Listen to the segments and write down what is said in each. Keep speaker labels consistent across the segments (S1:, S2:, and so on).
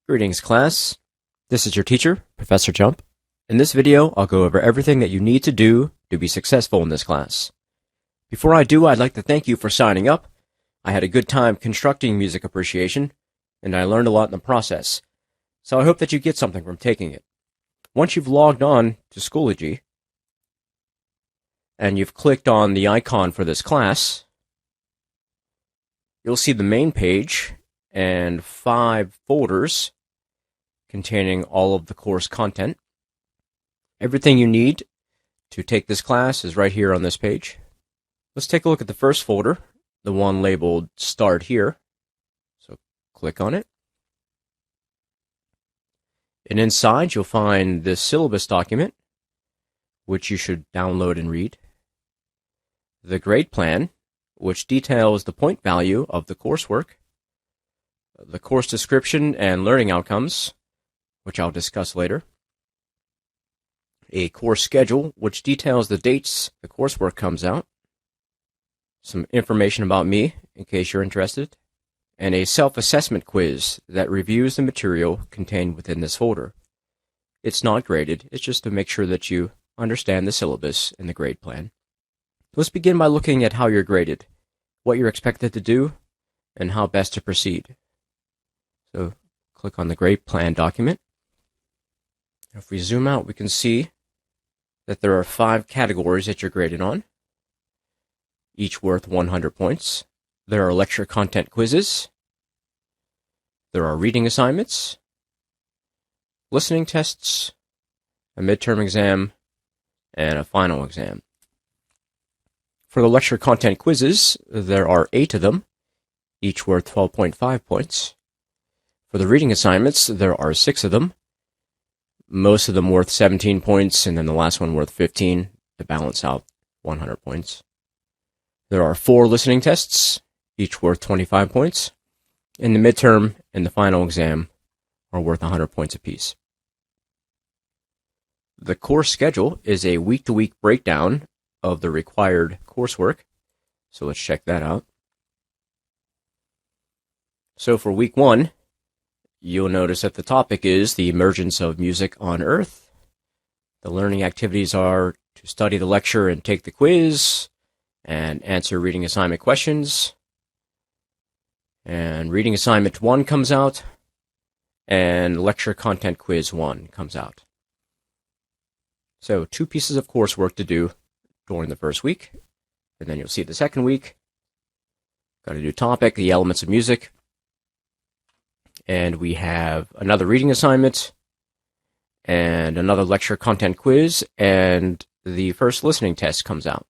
S1: Greetings, class. This is your teacher, Professor Jump. In this video, I'll go over everything that you need to do to be successful in this class. Before I do, I'd like to thank you for signing up. I had a good time constructing music appreciation, and I learned a lot in the process, so I hope that you get something from taking it. Once you've logged on to Schoology, and you've clicked on the icon for this class, you'll see the main page and 5 folders containing all of the course content. Everything you need to take this class is right here on this page. Let's take a look at the first folder, the one labeled Start Here. So click on it. And inside you'll find this syllabus document, which you should download and read. The grade plan, which details the point value of the coursework. The course description and learning outcomes, which I'll discuss later. A course schedule, which details the dates the coursework comes out. Some information about me, in case you're interested. And a self-assessment quiz that reviews the material contained within this folder. It's not graded, it's just to make sure that you understand the syllabus and the grade plan. Let's begin by looking at how you're graded, what you're expected to do, and how best to proceed. So click on the grade plan document. If we zoom out, we can see that there are 5 categories that you're graded on, each worth 100 points. There are lecture content quizzes. There are reading assignments, listening tests, a midterm exam, and a final exam. For the lecture content quizzes, there are 8 of them, each worth 12.5 points. For the reading assignments, there are 6 of them, most of them worth 17 points, and then the last one worth 15 to balance out 100 points. There are 4 listening tests, each worth 25 points, and the midterm and the final exam are worth 100 points apiece. The course schedule is a week-to-week breakdown of the required coursework, so let's check that out. So for week 1, you'll notice that the topic is the emergence of music on Earth. The learning activities are to study the lecture and take the quiz, and answer reading assignment questions. And reading assignment 1 comes out, and lecture content quiz 1 comes out. So 2 pieces of coursework to do during the first week, and then you'll see the second week. Got to do topic, the elements of music. And we have another reading assignment, and another lecture content quiz, and the first listening test comes out.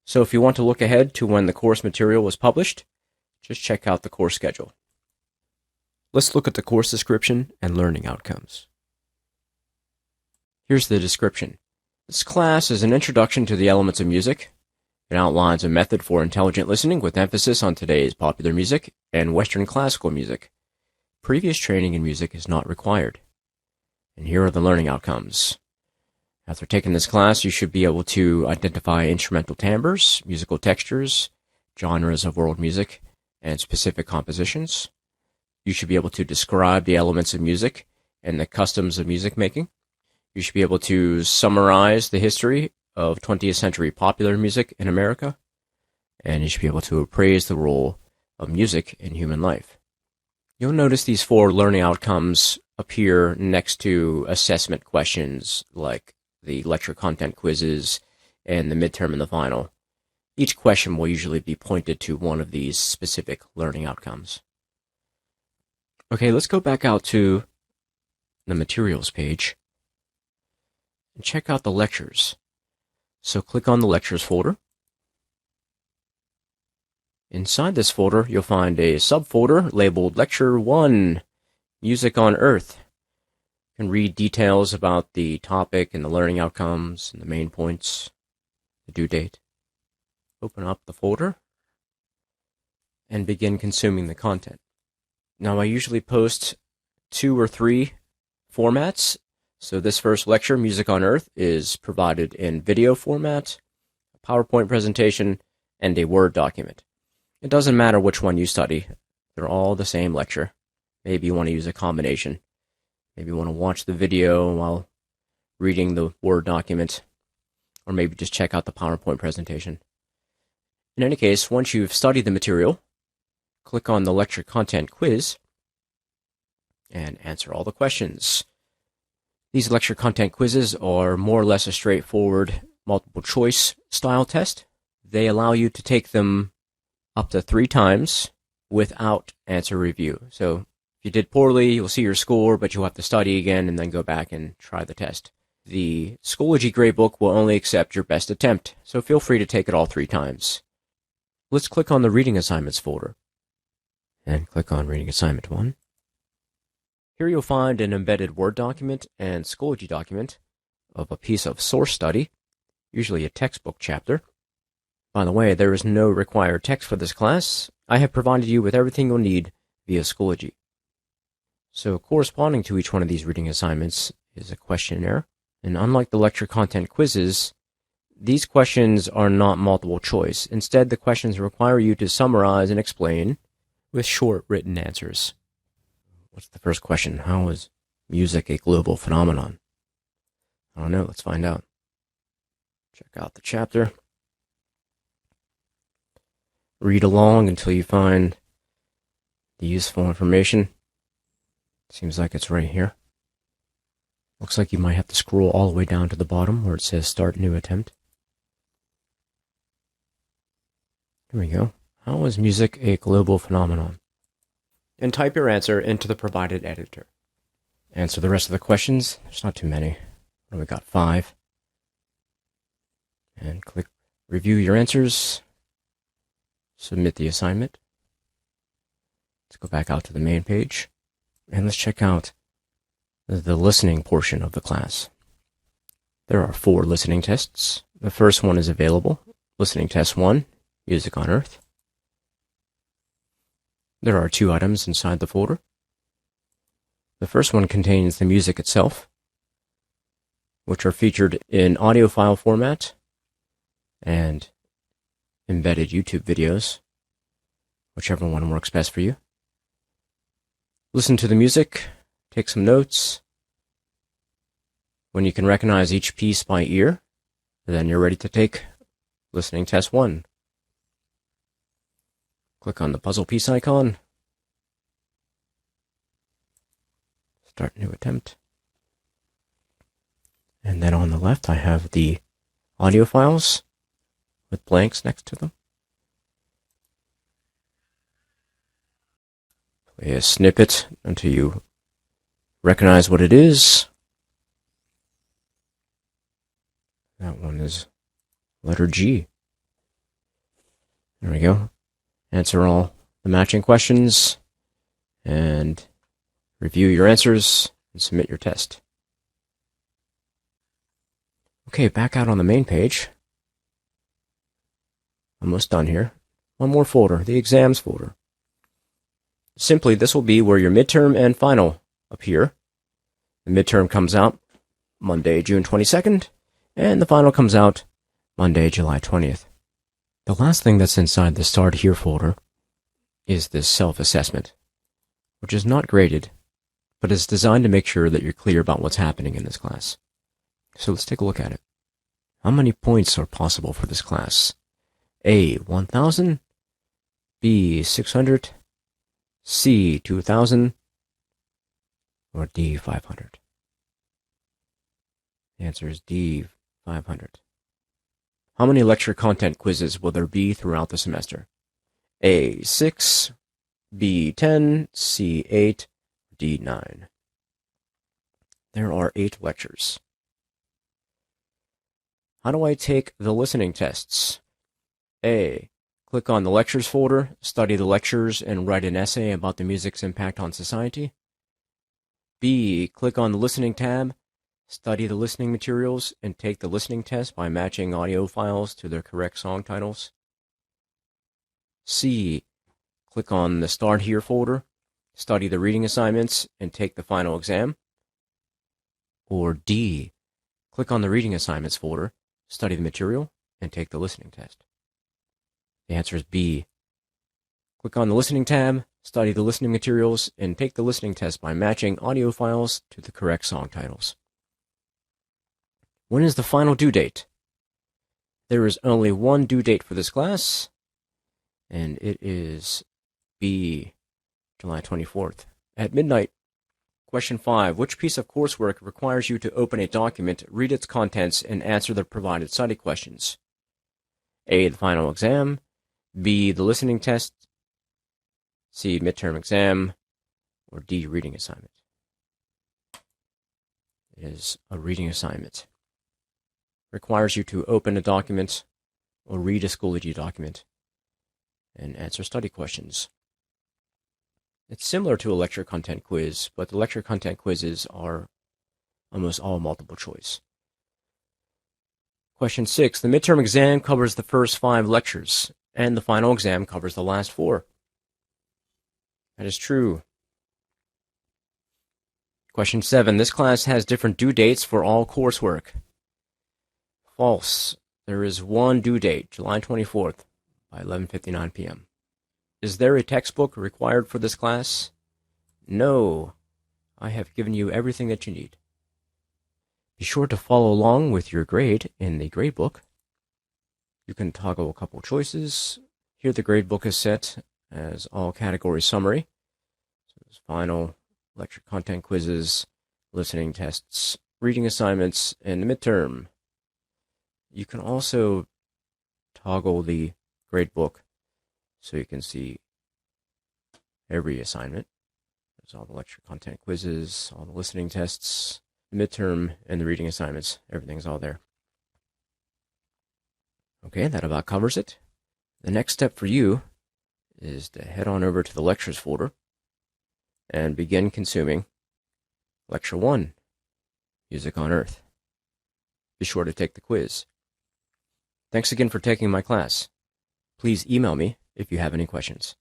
S1: So if you want to look ahead to when the course material was published, just check out the course schedule. Let's look at the course description and learning outcomes. Here's the description. This class is an introduction to the elements of music. It outlines a method for intelligent listening with emphasis on today's popular music and Western classical music. Previous training in music is not required. And here are the learning outcomes. After taking this class, you should be able to identify instrumental timbres, musical textures, genres of world music, and specific compositions. You should be able to describe the elements of music and the customs of music making. You should be able to summarize the history of 20th century popular music in America. And you should be able to appraise the role of music in human life. You'll notice these 4 learning outcomes appear next to assessment questions like the lecture content quizzes and the midterm and the final. Each question will usually be pointed to one of these specific learning outcomes. Okay, let's go back out to the materials page and check out the lectures. So click on the lectures folder. Inside this folder, you'll find a subfolder labeled Lecture 1, Music on Earth. You can read details about the topic and the learning outcomes and the main points, the due date. Open up the folder and begin consuming the content. Now, I usually post 2 or 3 formats. So this first lecture, Music on Earth, is provided in video format, a PowerPoint presentation, and a Word document. It doesn't matter which one you study. They're all the same lecture. Maybe you want to use a combination. Maybe you want to watch the video while reading the Word document, or maybe just check out the PowerPoint presentation. In any case, once you've studied the material, click on the lecture content quiz and answer all the questions. These lecture content quizzes are more or less a straightforward multiple choice style test. They allow you to take them up to 3 times without answer review. So if you did poorly, you'll see your score, but you'll have to study again and then go back and try the test. The Schoology Gradebook will only accept your best attempt, so feel free to take it all 3 times. Let's click on the Reading Assignments folder and click on Reading Assignment 1. Here you'll find an embedded Word document and Schoology document of a piece of source study, usually a textbook chapter. By the way, there is no required text for this class. I have provided you with everything you'll need via Schoology. So corresponding to each one of these reading assignments is a questionnaire, and unlike the lecture content quizzes, these questions are not multiple choice. Instead, the questions require you to summarize and explain with short written answers. What's the first question? How is music a global phenomenon? I don't know. Let's find out. Check out the chapter. Read along until you find the useful information. Seems like it's right here. Looks like you might have to scroll all the way down to the bottom where it says Start New Attempt. Here we go. How is music a global phenomenon? And type your answer into the provided editor. Answer the rest of the questions. There's not too many. We got 5. And click Review Your Answers. Submit the assignment. Let's go back out to the main page. And let's check out the listening portion of the class. There are 4 listening tests. The first one is available. Listening Test 1, Music on Earth. There are 2 items inside the folder. The first one contains the music itself, which are featured in audio file format and embedded YouTube videos, whichever one works best for you. Listen to the music, take some notes. When you can recognize each piece by ear, then you're ready to take Listening Test 1. Click on the puzzle piece icon. Start New Attempt. And then on the left, I have the audio files with blanks next to them. Play a snippet until you recognize what it is. That one is letter G. There we go. Answer all the matching questions and review your answers and submit your test. Okay, back out on the main page. Almost done here. One more folder, the exams folder. Simply, this will be where your midterm and final appear. The midterm comes out Monday, June 22nd, and the final comes out Monday, July 20th. The last thing that's inside the Start Here folder is this self-assessment, which is not graded, but is designed to make sure that you're clear about what's happening in this class. So let's take a look at it. How many points are possible for this class? A, 1,000, B, 600, C, 2,000, or D, 500? The answer is D, 500. How many lecture content quizzes will there be throughout the semester? A, 6, B, 10, C, 8, D, 9. There are 8 lectures. How do I take the listening tests? A, click on the lectures folder, study the lectures, and write an essay about the music's impact on society. B, click on the listening tab, study the listening materials, and take the listening test by matching audio files to their correct song titles. C, click on the Start Here folder, study the reading assignments, and take the final exam. Or D, click on the reading assignments folder, study the material, and take the listening test. The answer is B. Click on the Listening tab, study the listening materials, and take the listening test by matching audio files to the correct song titles. When is the final due date? There is only one due date for this class, and it is B, July 24th, at midnight. Question 5. Which piece of coursework requires you to open a document, read its contents, and answer the provided study questions? A, the final exam. B, the listening test. C, midterm exam. Or D, reading assignment. It is a reading assignment. Requires you to open a document or read a Schoology document and answer study questions. It's similar to a lecture content quiz, but the lecture content quizzes are almost all multiple choice. Question 6. The midterm exam covers the first 5 lectures, and the final exam covers the last 4. That is true. Question 7. This class has different due dates for all coursework. False. There is one due date, July 24th, by 11:59 p.m. Is there a textbook required for this class? No. I have given you everything that you need. Be sure to follow along with your grade in the gradebook. You can toggle a couple choices. Here the gradebook is set as all category summary. So there's final, lecture content quizzes, listening tests, reading assignments, and the midterm. You can also toggle the gradebook so you can see every assignment. There's all the lecture content quizzes, all the listening tests, the midterm, and the reading assignments. Everything's all there. Okay, that about covers it. The next step for you is to head on over to the lectures folder and begin consuming Lecture 1, Music on Earth. Be sure to take the quiz. Thanks again for taking my class. Please email me if you have any questions.